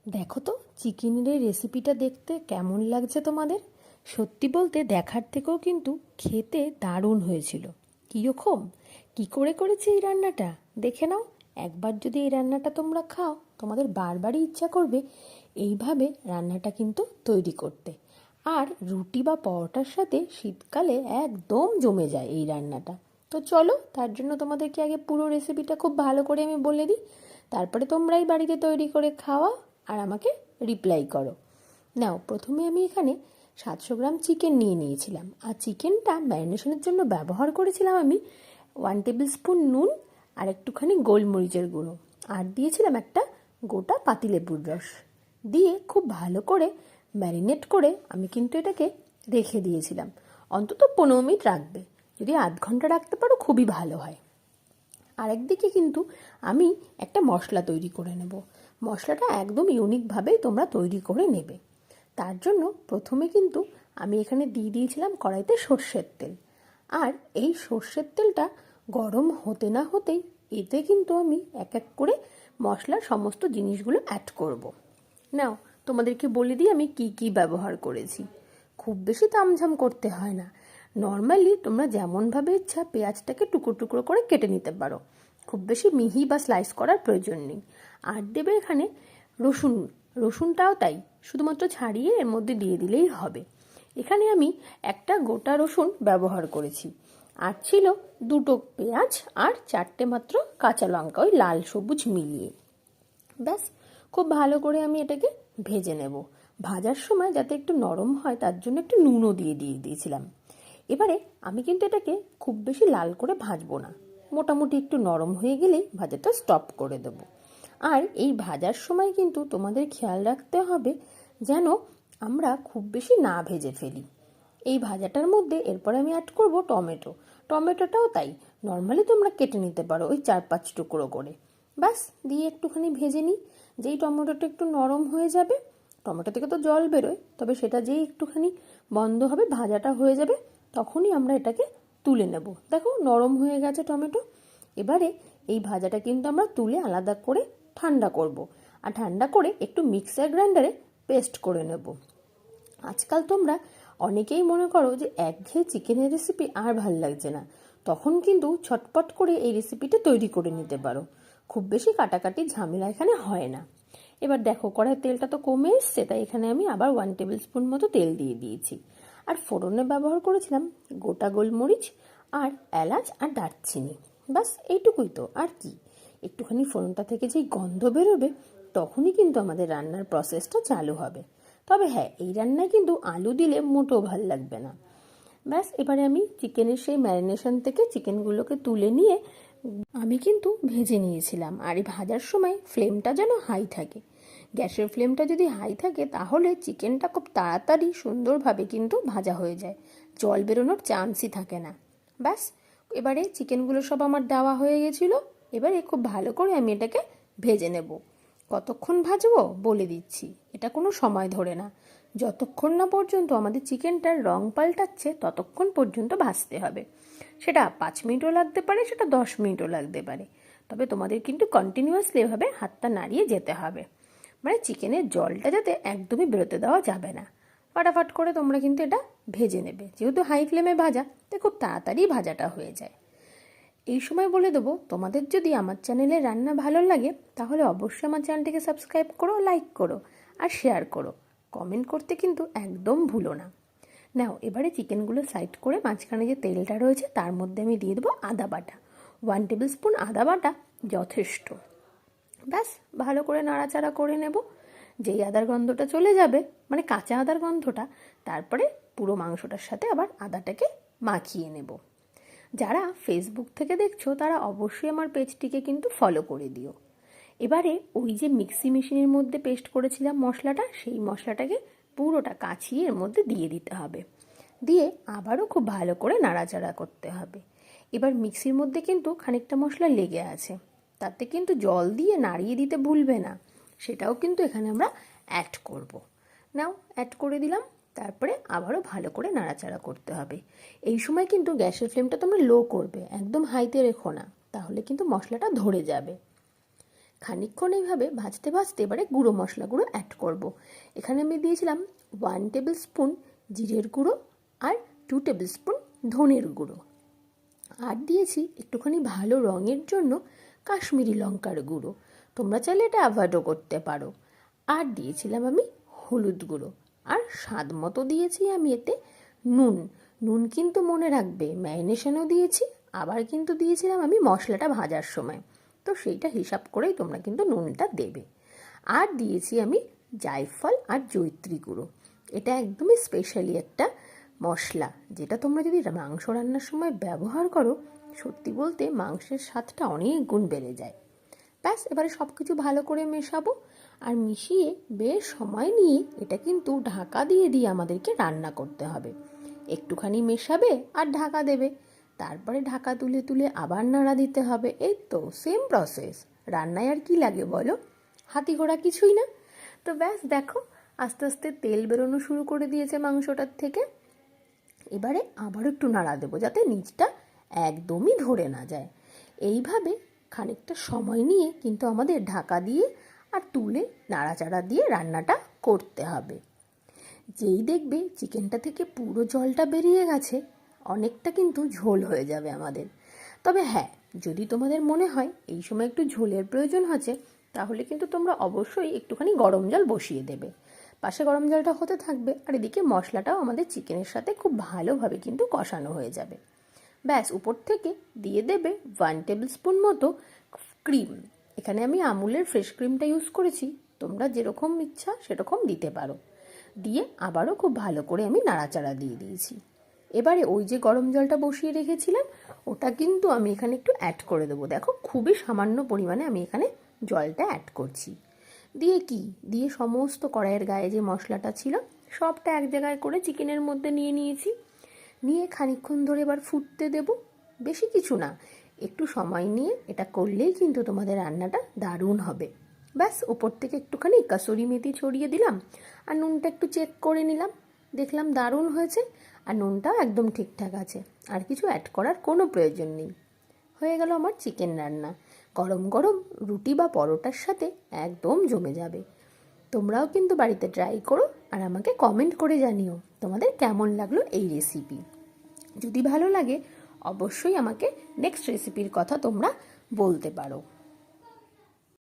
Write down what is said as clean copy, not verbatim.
দেখো তো চিকেনের এই রেসিপিটা দেখতে কেমন লাগছে তোমাদের। সত্যি বলতে দেখার থেকেও কিন্তু খেতে দারুণ হয়েছিল। কীরকম কী করে করেছি এই রান্নাটা দেখে নাও। একবার যদি এই রান্নাটা তোমরা খাও তোমাদের বারবারই ইচ্ছা করবে এইভাবে রান্নাটা কিন্তু তৈরি করতে। আর রুটি বা পরোটার সাথে শীতকালে একদম জমে যায় এই রান্নাটা। তো চলো, তার জন্য তোমাদেরকে আগে পুরো রেসিপিটা খুব ভালো করে আমি বলে দিই, তারপরে তোমরাই বাড়িতে তৈরি করে খাওয়া আর আমাকে রিপ্লাই করো। নাও, প্রথমে আমি এখানে 700 গ্রাম চিকেন নিয়ে নিয়েছিলাম, আর চিকেনটা ম্যারিনেশনের জন্য ব্যবহার করেছিলাম আমি 1 টেবিল স্পুন নুন আর একটুখানি গোলমরিচের গুঁড়ো, আর দিয়েছিলাম একটা গোটা পাতিলেবুর রস। দিয়ে খুব ভালো করে ম্যারিনেট করে আমি কিন্তু এটাকে রেখে দিয়েছিলাম। অন্তত 15 মিনিট রাখবে, যদি আধ ঘন্টা রাখতে পারো খুবই ভালো হয়। আরেকদিকে কিন্তু আমি একটা মশলা তৈরি করে নেব। মশলাটা একদম ইউনিকভাবেই তোমরা তৈরি করে নেবে। তার জন্য প্রথমে কিন্তু আমি এখানে দিয়ে দিয়েছিলাম কড়াইতে সর্ষের তেল। আর এই সর্ষের তেলটা গরম হতে না হতেই এতে কিন্তু আমি এক এক করে মশলার সমস্ত জিনিসগুলো অ্যাড করব। নাও, তোমাদেরকে বলে দিই আমি কি কি ব্যবহার করেছি। খুব বেশি তামঝাম করতে হয় না। নর্মালি তোমরা যেমনভাবে ইচ্ছা পেঁয়াজটাকে টুকরো টুকরো করে কেটে নিতে পারো, খুব বেশি মিহি বা স্লাইস করার প্রয়োজন নেই। আর দেবে এখানে রসুন। রসুনটাও তাই, শুধুমাত্র ছাড়িয়ে এর মধ্যে দিয়ে দিলেই হবে। এখানে আমি একটা গোটা রসুন ব্যবহার করেছি, আর ছিল 2টো পেঁয়াজ আর 4টে মাত্র কাঁচা লঙ্কা, ওই লাল সবুজ মিলিয়ে। ব্যাস, খুব ভালো করে আমি এটাকে ভেজে নেব। ভাজার সময় যাতে একটু নরম হয় তার জন্য একটু নুনও দিয়ে দিয়েছিলাম। এবারে আমি কিন্তু এটাকে খুব বেশি লাল করে ভাজবো না, মোটামুটি একটু নরম হয়ে গেলেই ভাজাটা স্টপ করে দেব। আর এই ভাজার সময় কিন্তু তোমাদের খেয়াল রাখতে হবে যেন আমরা খুব বেশি না ভেজে ফেলি। এই ভাজাটার মধ্যে এরপরে আমি অ্যাড করব টমেটো। টমেটোটাও তাই, নর্মালি তোমরা কেটে নিতে পারো ওই 4-5 টুকরো করে। ব্যাস, দিয়ে একটুখানি ভেজে নিই। যেই টমেটোটা একটু নরম হয়ে যাবে, টমেটো থেকে তো জল বেরোয়, তবে সেটা যেই একটুখানি বন্ধ হবে, ভাজাটা হয়ে যাবে, তখনই আমরা এটাকে তুলে নেব। দেখো নরম হয়ে গেছে টমেটো। এবারে এই ভাজাটা কিন্তু আমরা তুলে আলাদা করে ঠান্ডা করব, আর ঠান্ডা করে একটু মিক্সার গ্রাইন্ডারে পেস্ট করে নেব। আজকাল তোমরা অনেকেই মনে করো যে একঘেয়ে চিকেনের রেসিপি আর ভাল লাগছে না, তখন কিন্তু ছটপট করে এই রেসিপিটা তৈরি করে নিতে পারো। খুব বেশি কাটাকাটি ঝামেলা এখানে হয় না। এবার দেখো কড়াই তেলটা তো কমে এসছে, তাই এখানে আমি আবার 1 টেবিল স্পুন মতো তেল দিয়ে দিয়েছি। আর ফোড়নে ব্যবহার করেছিলাম গোটা গোলমরিচ আর এলাচ আর দারচিনি। বাস এইটুকুই তো, আর কি। একটুখানি ফোড়নটা থেকে যেই গন্ধ বেরোবে তখনই কিন্তু আমাদের রান্নার প্রসেসটা চালু হবে। তবে হ্যাঁ, এই রান্নায় কিন্তু আলু দিলে মোটেও ভাল লাগবে না। ব্যাস, এবারে আমি চিকেনের সেই ম্যারিনেশন থেকে চিকেনগুলোকে তুলে নিয়ে আমি কিন্তু ভেজে নিয়েছিলাম। আর এই ভাজার সময় ফ্লেমটা যেন হাই থাকে। গ্যাসের ফ্লেমটা যদি হাই থাকে তাহলে চিকেনটা খুব তাড়াতাড়ি সুন্দরভাবে কিন্তু ভাজা হয়ে যায়, জল বেরোনোর চান্সই থাকে না। ব্যাস, এবারে চিকেনগুলো সব আমার দেওয়া হয়ে গেছিলো। এবারে খুব ভালো করে আমি এটাকে ভেজে নেব। কতক্ষণ ভাজবো বলে দিচ্ছি, এটা কোনো সময় ধরে না। যতক্ষণ না পর্যন্ত আমাদের চিকেনটার রং পাল্টাচ্ছে ততক্ষণ পর্যন্ত ভাজতে হবে। সেটা 5 মিনিটও লাগতে পারে, সেটা 10 মিনিটও লাগতে পারে। তবে তোমাদের কিন্তু কন্টিনিউয়াসলি এভাবে হাতটা নাড়িয়ে যেতে হবে, মানে চিকেনের জলটা যাতে একদমই বেরোতে দেওয়া যাবে না। ফাটাফাট করে তোমরা কিন্তু এটা ভেজে নেবে, যেহেতু হাই ফ্লেমে ভাজা তাই খুব তাড়াতাড়ি ভাজাটা হয়ে যায়। এই সময় বলে দেবো, তোমাদের যদি আমার চ্যানেলে রান্না ভালো লাগে তাহলে অবশ্যই আমার চ্যানেলটিকে সাবস্ক্রাইব করো, লাইক করো আর শেয়ার করো। কমেন্ট করতে কিন্তু একদম ভুলো না। নাও, এবারে চিকেনগুলো সাইড করে মাঝখানে যে তেলটা রয়েছে তার মধ্যে আমি দিয়ে দেবো আদা বাটা। 1 টেবিল স্পুন আদা বাটা যথেষ্ট। ব্যাস, ভালো করে নাড়াচাড়া করে নেব। যেই আদার গন্ধটা চলে যাবে, মানে কাঁচা আদার গন্ধটা, তারপরে পুরো মাংসটার সাথে আবার আদাটাকে মাখিয়ে নেব। যারা ফেসবুক থেকে দেখছো তারা অবশ্যই আমার পেজটিকে কিন্তু ফলো করে দিও। এবারে ওই যে মিক্সি মেশিনের মধ্যে পেস্ট করেছিলাম মশলাটা, সেই মশলাটাকে পুরোটা কাছিয়ে এর মধ্যে দিয়ে দিতে হবে। দিয়ে আবারও খুব ভালো করে নাড়াচাড়া করতে হবে। এবার মিক্সির মধ্যে কিন্তু খানিকটা মশলা লেগে আছে, তাতে কিন্তু জল দিয়ে নাড়িয়ে দিতে ভুলবে না, সেটাও কিন্তু এখানে আমরা অ্যাড করব। নাও, অ্যাড করে দিলাম। তারপরে আবারও ভালো করে নাড়াচাড়া করতে হবে। এই সময় কিন্তু গ্যাসের ফ্লেমটা তোমরা লো করবে, একদম হাইতে রেখো না, তাহলে কিন্তু মশলাটা ধরে যাবে। খানিকক্ষণ এইভাবে ভাজতে ভাজতে এবারে গুঁড়ো মশলাগুলো অ্যাড করব। এখানে আমি দিয়েছিলাম 1 টেবিল স্পুন জিরের গুঁড়ো আর 2 টেবিল স্পুন ধনের গুঁড়ো, আর দিয়েছি একটুখানি ভালো রঙের জন্য কাশ্মীরি লঙ্কার গুঁড়ো, তোমরা চাইলে এটা অ্যাভয়েডও করতে পারো। আর দিয়েছিলাম আমি হলুদ গুঁড়ো, আর স্বাদ মতো দিয়েছি আমি এতে নুন। নুন কিন্তু মনে রাখবে ম্যারিনেশনও দিয়েছি, আবার কিন্তু দিয়েছিলাম আমি মশলাটা ভাজার সময়, তো সেইটা হিসাব করেই তোমরা কিন্তু নুনটা দেবে। আর দিয়েছি আমি জায়ফল আর জয়িত্রী গুঁড়ো, এটা একদমই স্পেশালি একটা মশলা, যেটা তোমরা যদি মাংস রান্নার সময় ব্যবহার করো, সত্যি বলতে মাংসের স্বাদটা অনেক গুণ বেড়ে যায়। ব্যাস, এবারে সব কিছু ভালো করে মেশাবো, আর মিশিয়ে বেশ সময় নিয়ে এটা কিন্তু ঢাকা দিয়ে দিয়ে আমাদেরকে রান্না করতে হবে। একটুখানি মেশাবে আর ঢাকা দেবে, তারপরে ঢাকা তুলে তুলে আবার নাড়া দিতে হবে। এই তো সেম প্রসেস, রান্নায় আর কি লাগে বলো, হাতি ঘোড়া কিছুই না। তো ব্যাস দেখো, আস্তে আস্তে তেল বেরোনো শুরু করে দিয়েছে মাংসটার থেকে। এবারে আবার একটু নাড়া দেবো যাতে নিচটা একদমই ধরে না যায়। এইভাবে খানিকটা সময় নিয়ে কিন্তু আমাদের ঢাকা দিয়ে আর তুলে নাড়াচাড়া দিয়ে রান্নাটা করতে হবে। যেই দেখবে চিকেনটা থেকে পুরো জলটা বেরিয়ে গেছে, অনেকটা কিন্তু ঝোল হয়ে যাবে আমাদের। তবে হ্যাঁ, যদি তোমাদের মনে হয় এই সময় একটু ঝোলের প্রয়োজন হচ্ছে, তাহলে কিন্তু তোমরা অবশ্যই একটুখানি গরম জল বসিয়ে দেবে, পাশে গরম জলটা হতে থাকবে, আর এদিকে মশলাটাও আমাদের চিকেনের সাথে খুব ভালোভাবে কিন্তু কষানো হয়ে যাবে। ব্যাস, উপর থেকে দিয়ে দেবে 1 টেবিল স্পুন মতো ক্রিম। এখানে আমি আমুলের ফ্রেশ ক্রিমটা ইউজ করেছি, তোমরা যেরকম ইচ্ছা সেরকম দিতে পারো। দিয়ে আবারও খুব ভালো করে আমি নাড়াচাড়া দিয়ে দিয়েছি। এবারে ওই যে গরম জলটা বসিয়ে রেখেছিলাম, ওটা কিন্তু আমি এখানে একটু অ্যাড করে দেবো। দেখো, খুবই সামান্য পরিমাণে আমি এখানে জলটা অ্যাড করছি। দিয়ে সমস্ত কড়াইয়ের গায়ে যে মশলাটা ছিল সবটা এক জায়গায় করে চিকেনের মধ্যে নিয়ে নিয়েছি। নিয়ে খানিকক্ষণ ধরে এবার ফুটতে দেব, বেশি কিছু না, একটু সময় নিয়ে এটা করলেই কিন্তু তোমাদের রান্নাটা দারুণ হবে। ব্যাস, ওপর থেকে একটুখানি কাসুরি মেথি ছড়িয়ে দিলাম, আর নুনটা একটু চেক করে নিলাম, দেখলাম দারুণ হয়েছে, আর নুনটাও একদম ঠিকঠাক আছে, আর কিছু অ্যাড করার কোনো প্রয়োজন নেই। হয়ে গেল আমার চিকেন রান্না, গরম গরম রুটি বা পরোটার সাথে একদম জমে যাবে। তোমরাও কিন্তু বাড়িতে ট্রাই করো, আর আমাকে কমেন্ট করে জানিও তোমাদের কেমন লাগলো এই রেসিপি। যদি ভালো লাগে অবশ্যই আমাকে নেক্সট রেসিপির কথা তোমরা বলতে পারো।